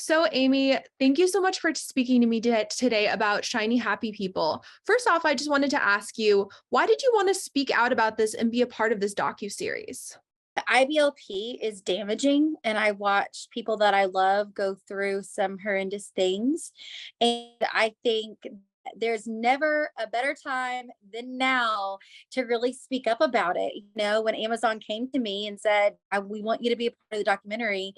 So, Amy, thank you so much for speaking to me today about shiny, happy people. First off, I just wanted to ask you, why did you want to speak out about this and be a part of this docuseries? The IBLP is damaging, and I watched people that I love go through some horrendous things. And I think there's never a better time than now to really speak up about it. When Amazon came to me and said, We want you to be a part of the documentary,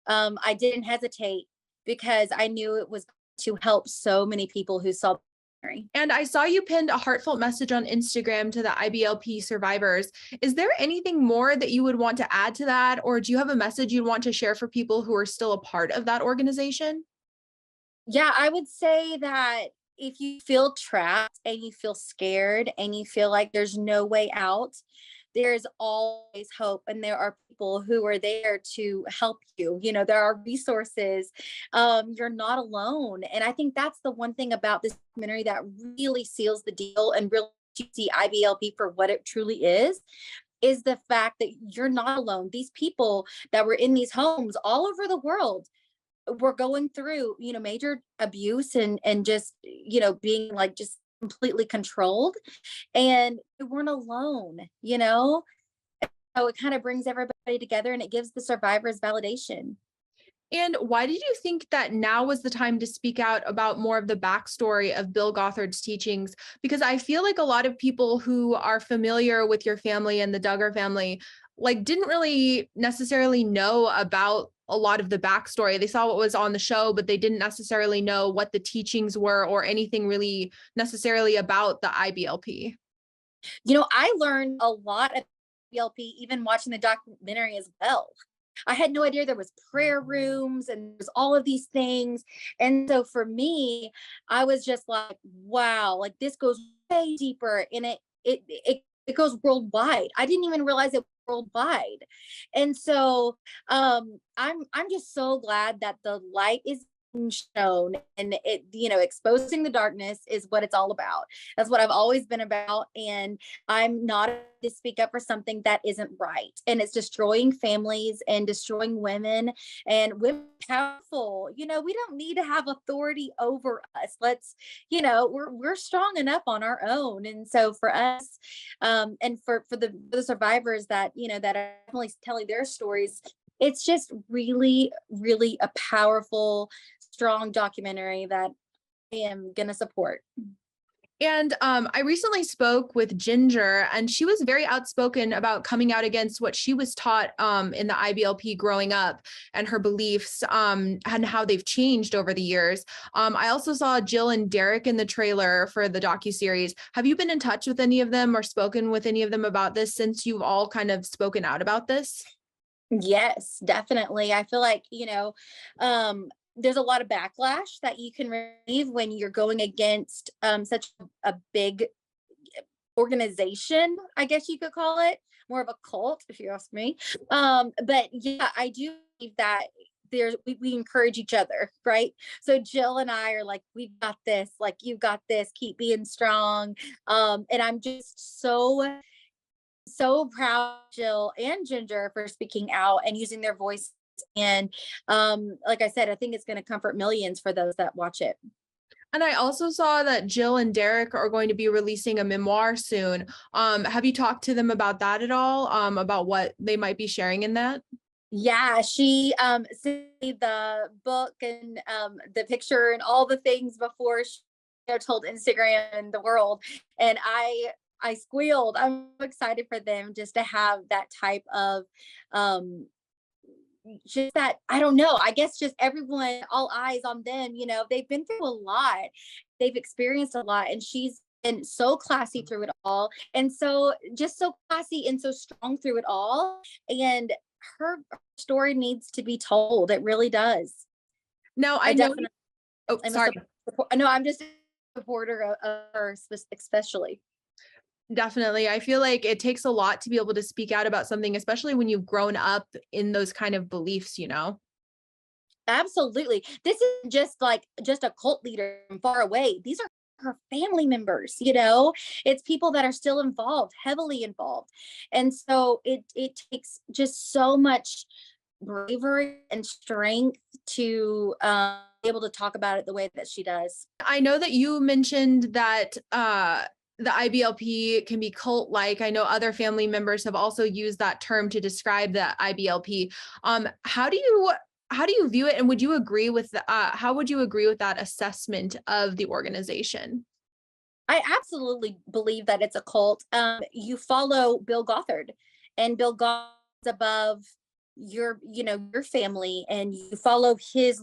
I didn't hesitate because I knew it was to help so many people who saw the documentary. And I saw you pinned a heartfelt message on Instagram to the IBLP survivors. Is there anything more that you would want to add to that? Or do you have a message you'd want to share for people who are still a part of that organization? Yeah, I would say that if you feel trapped and you feel scared and you feel like there's no way out, there's always hope. And there are people who are there to help you. There are resources. You're not alone. And I think that's the one thing about this documentary that really seals the deal and really you see IBLP for what it truly is the fact that you're not alone. These people that were in these homes all over the world were going through, major abuse and just, being like just completely controlled, and we weren't alone. So it kind of brings everybody together and it gives the survivors validation. And why did you think that now was the time to speak out about more of the backstory of Bill Gothard's teachings? Because I feel like a lot of people who are familiar with your family and the Duggar family, like, didn't really necessarily know about a lot of the backstory. They saw what was on the show, but they didn't necessarily know what the teachings were or anything really necessarily about the IBLP. I learned a lot of IBLP even watching the documentary as well. I had no idea there was prayer rooms and there's all of these things. And so for me, I was just like, wow, like this goes way deeper and it goes worldwide. I didn't even realize it was worldwide. And so I'm just so glad that the light is being shown, and exposing the darkness is what it's all about. That's what I've always been about, and I'm not to speak up for something that isn't right, and it's destroying families and destroying women, and women powerful. We don't need to have authority over us. Let's, we're strong enough on our own. And so for us, and for the survivors that that are definitely telling their stories, it's just really, really a powerful, strong documentary that I am going to support. And I recently spoke with Ginger, and she was very outspoken about coming out against what she was taught in the IBLP growing up, and her beliefs and how they've changed over the years. I also saw Jill and Derek in the trailer for the docuseries. Have you been in touch with any of them or spoken with any of them about this since you've all kind of spoken out about this? Yes, definitely. I feel like, there's a lot of backlash that you can receive when you're going against such a big organization, I guess you could call it, more of a cult, if you ask me. But yeah, I do believe that we encourage each other, right? So Jill and I are like, we've got this, like, you've got this, keep being strong. And I'm just so proud of Jill and Ginger for speaking out and using their voice. And like I said, I think it's going to comfort millions for those that watch it. And I also saw that Jill and Derek are going to be releasing a memoir soon. Have you talked to them about that at all? About what they might be sharing in that? Yeah, she sent me the book and the picture and all the things before she told Instagram and the world. And I squealed. I'm excited for them just to have that type of just that, I don't know, I guess just everyone, all eyes on them. They've been through a lot, they've experienced a lot, and she's been so classy through it all, and so just so classy and so strong through it all. And her story needs to be told. It really does. Now, I I know. definitely Oh, am a sorry. no, I'm just a supporter of her, especially. Definitely. I feel like it takes a lot to be able to speak out about something, especially when you've grown up in those kind of beliefs. Absolutely. This is just a cult leader from far away. These are her family members. It's people that are still involved, heavily involved. And so it takes just so much bravery and strength to be able to talk about it the way that she does. I know that you mentioned that the IBLP can be cult-like. I know other family members have also used that term to describe the IBLP. How do you view it, and would you agree with how would you agree with that assessment of the organization? I absolutely believe that it's a cult. You follow Bill Gothard, and Bill Gothard's above your family, and you follow his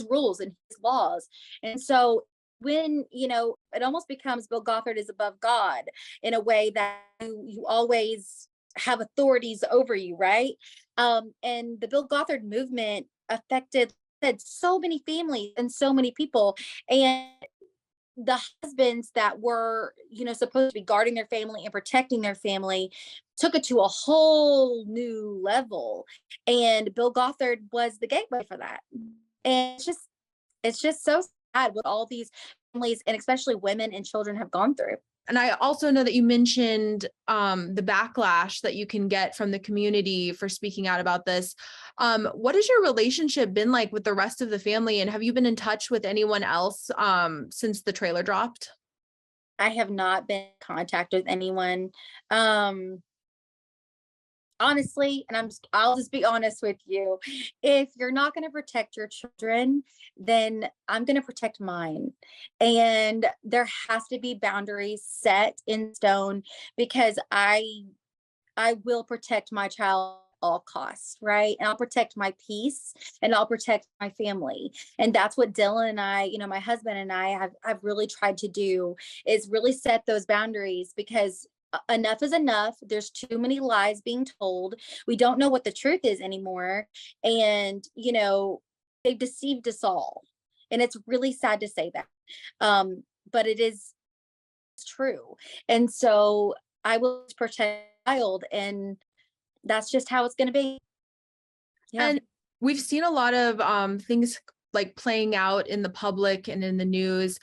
rules and his laws. And so when it almost becomes Bill Gothard is above God in a way that you always have authorities over you, right? And the Bill Gothard movement affected so many families and so many people. And the husbands that were supposed to be guarding their family and protecting their family took it to a whole new level, and Bill Gothard was the gateway for that. And it's just so sad what all these families, and especially women and children, have gone through. And I also know that you mentioned the backlash that you can get from the community for speaking out about this. What has your relationship been like with the rest of the family? And have you been in touch with anyone else since the trailer dropped? I have not been in contact with anyone. Honestly, and I'll just be honest with you. If you're not going to protect your children, then I'm going to protect mine. And there has to be boundaries set in stone, because I will protect my child at all costs, right? And I'll protect my peace, and I'll protect my family. And that's what Dylan and I, my husband and I have really tried to do, is really set those boundaries, because enough is enough. There's too many lies being told. We don't know what the truth is anymore. And, they've deceived us all. And it's really sad to say that. But it's true. And so I will protect my child, and that's just how it's going to be. Yeah. And we've seen a lot of things like playing out in the public and in the news.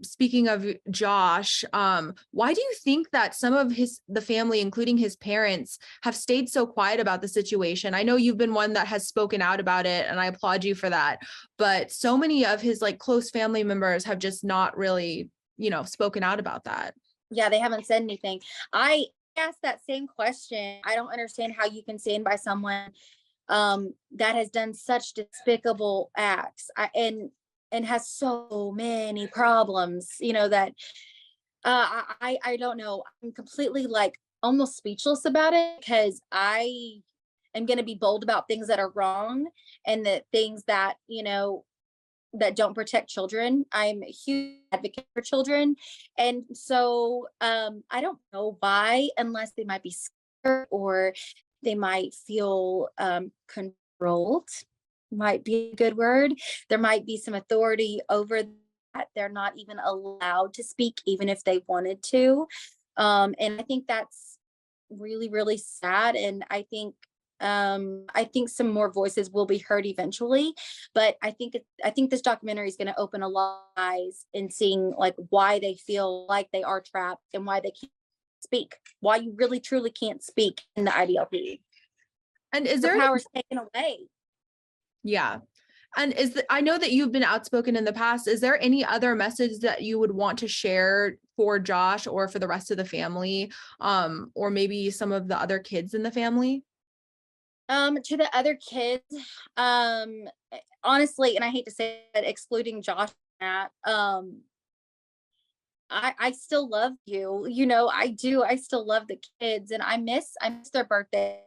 Speaking of Josh, why do you think that some of the family, including his parents, have stayed so quiet about the situation? I know you've been one that has spoken out about it, and I applaud you for that. But so many of his close family members have just not really, spoken out about that. Yeah, they haven't said anything. I asked that same question. I don't understand how you can stand by someone that has done such despicable acts, and has so many problems, that I don't know. I'm completely almost speechless about it, because I am going to be bold about things that are wrong, and the things that that don't protect children. I'm a huge advocate for children. And so I don't know why, unless they might be scared, or they might feel controlled, might be a good word. There might be some authority over that. They're not even allowed to speak, even if they wanted to. And I think that's really, really sad. And I think some more voices will be heard eventually. But I think this documentary is going to open a lot of eyes in seeing why they feel like they are trapped, and why they can't speak, why you really truly can't speak in the IBLP. And is there power taken away? Yeah. And I know that you've been outspoken in the past. Is there any other message that you would want to share for Josh or for the rest of the family, or maybe some of the other kids in the family? To the other kids, honestly, and I hate to say that, excluding Josh, I still love you. I do. I still love the kids, and I miss their birthday,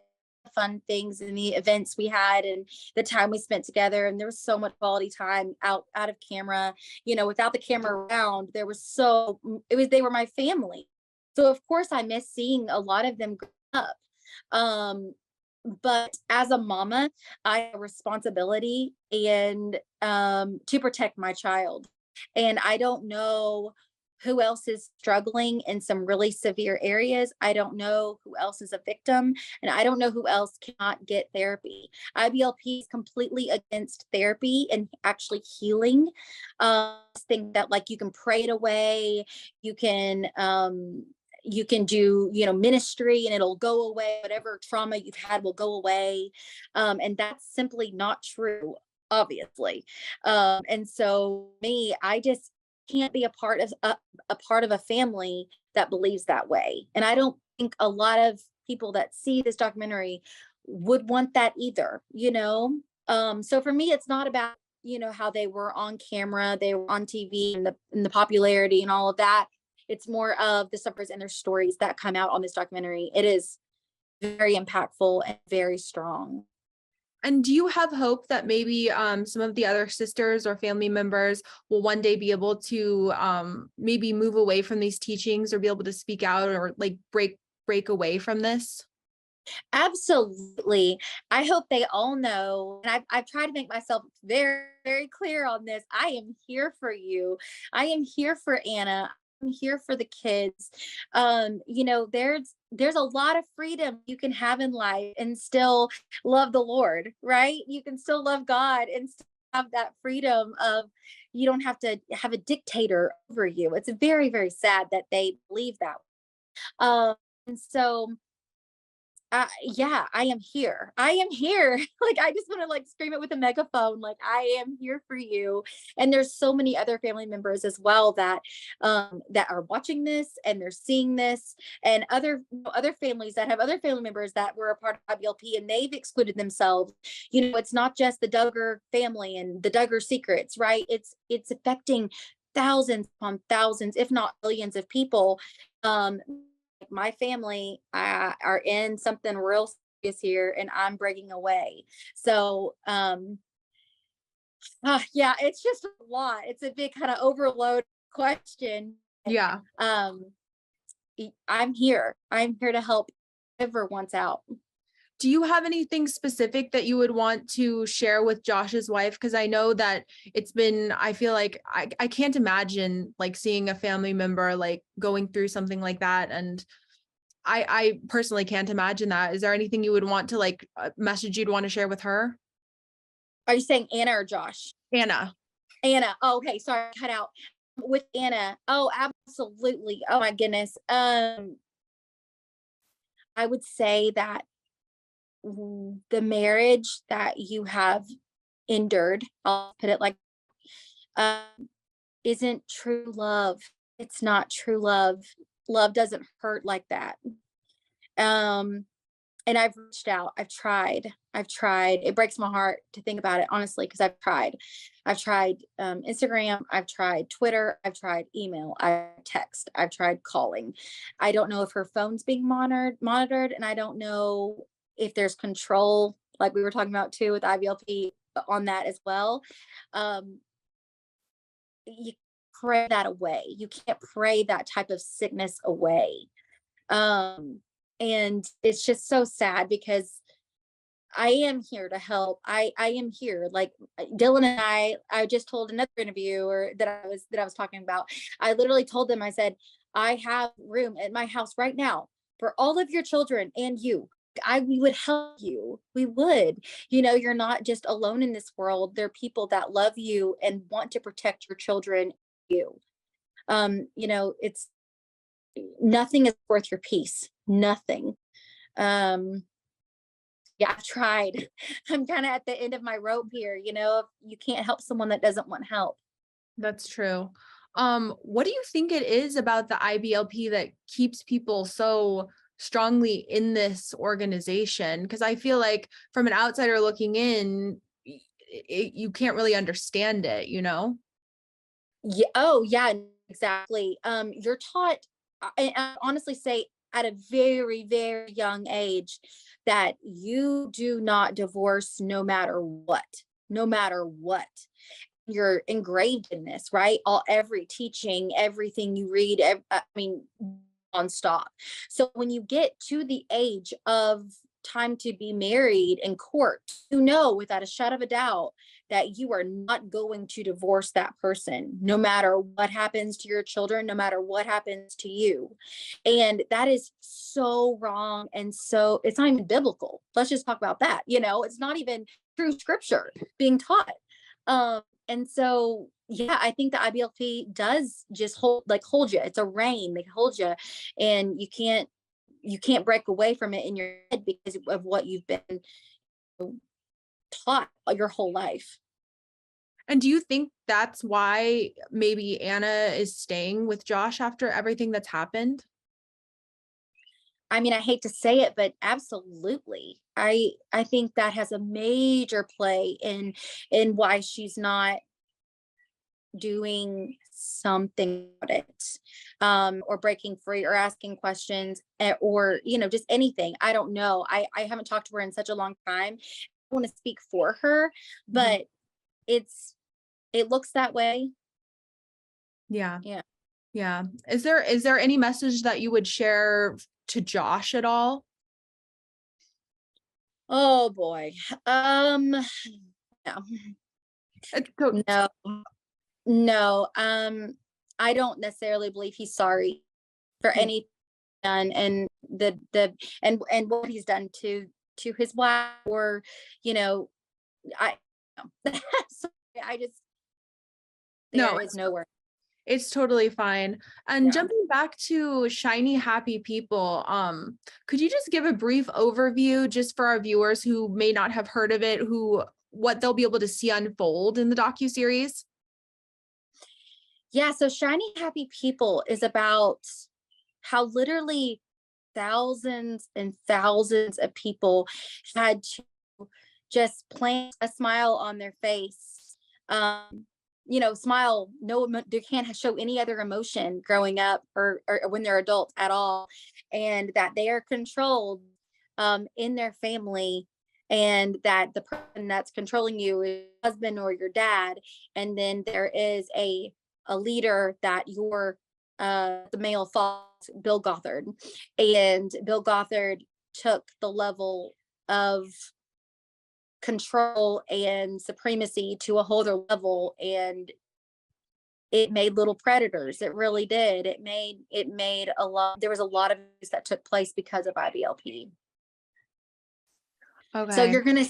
fun things, and the events we had, and the time we spent together. And there was so much quality time out of camera. Without the camera around, they were my family. So of course I miss seeing a lot of them grow up. But as a mama, I have a responsibility and to protect my child. And I don't know who else is struggling in some really severe areas. I don't know who else is a victim, and I don't know who else cannot get therapy. IBLP is completely against therapy and actually healing. Think that you can pray it away. You can you can do, ministry and it'll go away. Whatever trauma you've had will go away. And that's simply not true, obviously. And so me, I just can't be a part of a family that believes that way. And I don't think a lot of people that see this documentary would want that either. So for me, it's not about, how they were on camera, they were on TV, and the popularity and all of that. It's more of the sufferers and their stories that come out on this documentary. It is very impactful and very strong. And do you have hope that maybe some of the other sisters or family members will one day be able to maybe move away from these teachings or be able to speak out or like break away from this? Absolutely. I hope they all know. And I've tried to make myself very, very clear on this. I am here for you. I am here for Anna. I'm here for the kids. There's a lot of freedom you can have in life and still love the Lord, right? You can still love God and still have that freedom of, you don't have to have a dictator over you. It's very, very sad that they believe that. And so yeah, I am here. I am here. Like, I just want to like scream it with a megaphone. Like, I am here for you. And there's so many other family members as well that are watching this and they're seeing this, and other families that have other family members that were a part of IBLP and they've excluded themselves. It's not just the Duggar family and the Duggar secrets, right? It's affecting thousands upon thousands, if not millions of people. My family are in something real serious here, and I'm breaking away. So yeah, it's just a lot. It's a big kind of overload question. Yeah. I'm here to help whoever wants out. Do you have anything specific that you would want to share with Josh's wife? Because I know that I feel like I can't imagine like seeing a family member like going through something like that. And I personally can't imagine that. Is there anything you would want to like a message you'd want to share with her? Are you saying Anna or Josh? Anna. Anna. Oh, okay. Sorry, cut out. With Anna. Oh, absolutely. Oh my goodness. I would say that the marriage that you have endured, I'll put it like, isn't true love. It's not true love. Love doesn't hurt like that. And I've reached out. I've tried. It breaks my heart to think about it, honestly, because I've tried. Instagram. I've tried Twitter. I've tried email. I've text. I've tried calling. I don't know if her phone's being monitored, and I don't know if there's control, like we were talking about too with IBLP on that as well. You pray that away. You can't pray that type of sickness away. And it's just so sad because I am here to help. I am here. Like Dylan and I just told another interviewer that I was talking about. I literally told them, I said, I have room at my house right now for all of your children and you. We would help you. We would. You're not just alone in this world. There are people that love you and want to protect your children. You. It's nothing is worth your peace. Nothing. Yeah, I've tried. I'm kind of at the end of my rope here. You can't help someone that doesn't want help. That's true. What do you think it is about the IBLP that keeps people so strongly in this organization? Because I feel like from an outsider looking in, you can't really understand it, Yeah. Oh, yeah, exactly. You're taught, I honestly say at a very, very young age, that you do not divorce no matter what. No matter what. You're engraved in this, right? Every teaching, everything you read, nonstop. So when you get to the age of time to be married in court, without a shadow of a doubt that you are not going to divorce that person, no matter what happens to your children, no matter what happens to you. And that is so wrong. And so it's not even biblical. Let's just talk about that. It's not even true scripture being taught. And so yeah, I think the IBLP does just hold you. It's a rein. They hold you, and you can't break away from it in your head because of what you've been taught your whole life. And do you think that's why maybe Anna is staying with Josh after everything that's happened? I mean, I hate to say it, but absolutely. I think that has a major play in why she's not doing something about it, or breaking free or asking questions, or just anything. I don't know. I haven't talked to her in such a long time. I want to speak for her, Mhm. but it looks that way. Yeah. Yeah. Yeah. Is there any message that you would share to Josh at all? Oh boy. No. So, No. No. I don't necessarily believe he's sorry for yeah. any done, and and what he's done to his wife, or you know I sorry, I just there No, is nowhere. it's totally fine. And Yeah. jumping back to Shiny Happy People, could you just give a brief overview just for our viewers who may not have heard of it, who what they'll be able to see unfold in the docuseries? Yeah, so Shiny Happy People is about how literally thousands and thousands of people had to just plant a smile on their face. Smile, they can't show any other emotion growing up, or when they're adults at all, and that they are controlled in their family, and that the person that's controlling you is your husband or your dad, and then there is a leader that your the male falls, Bill Gothard, and Bill Gothard took the level of control and supremacy to a whole other level, and it made little predators. It really did. It made a lot. There was a lot of abuse that took place because of IBLP. So Okay. you're gonna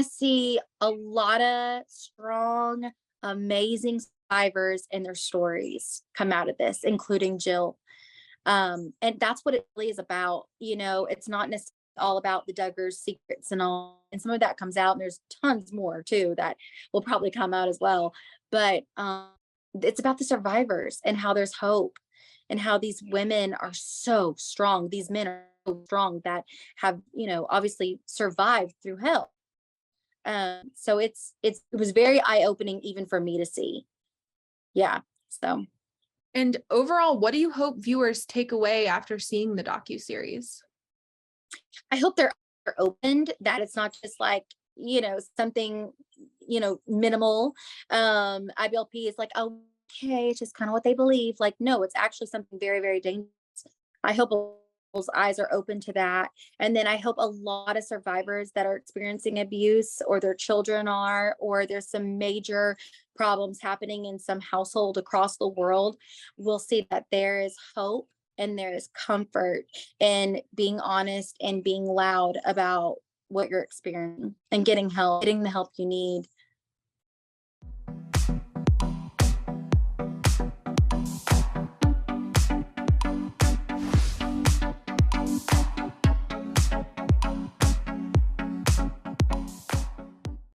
see a lot of strong, amazing survivors and their stories come out of this, including Jill. And that's what it really is about. It's not necessarily all about the Duggars secrets and all, and some of that comes out, and there's tons more too that will probably come out as well. But it's about the survivors and how there's hope, and how these women are so strong. These men are so strong that have, obviously survived through hell. So it was very eye opening even for me to see. Yeah. So And overall, what do you hope viewers take away after seeing the docuseries? I hope they're opened, that it's not just like, something, minimal. IBLP is like, oh, okay, it's just kind of what they believe. Like, no, it's actually something very, very dangerous. I hope people's eyes are open to that. And then I hope a lot of survivors that are experiencing abuse, or their children are, or there's some major problems happening in some household across the world, will see that there is hope and there is comfort in being honest and being loud about what you're experiencing, and getting the help you need.